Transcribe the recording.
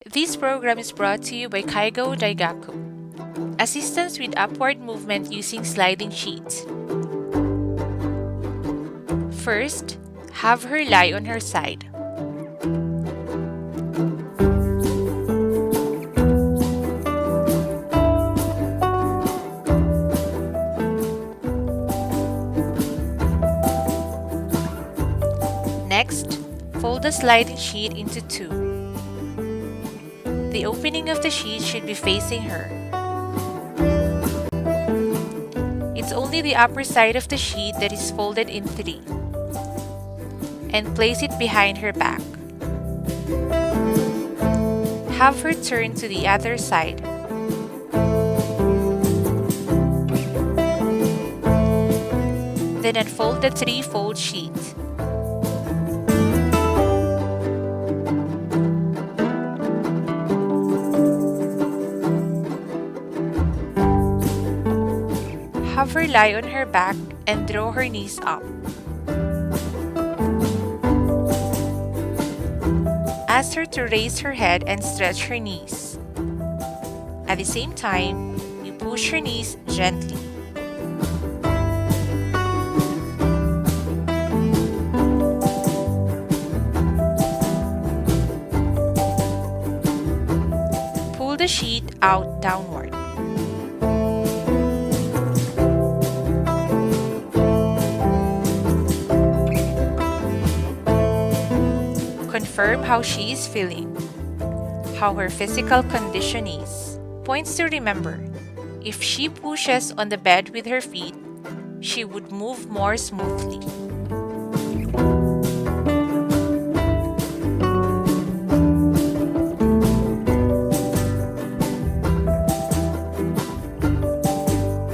This program is brought to you by Kaigo Daigaku. Assistance with upward movement using sliding sheets. First, have her lie on her side. Next, fold the sliding sheet into two. The opening of the sheet should be facing her. It's only the upper side of the sheet that is folded in three. And place it behind her back. Have her turn to the other side. Then unfold the three-fold sheet. Have her lie on her back and draw her knees up. Ask her to raise her head and stretch her knees. At the same time, you push her knees gently. Pull the sheet out downward. Confirm how she is feeling, how her physical condition is. Points to remember: if she pushes on the bed with her feet, she would move more smoothly.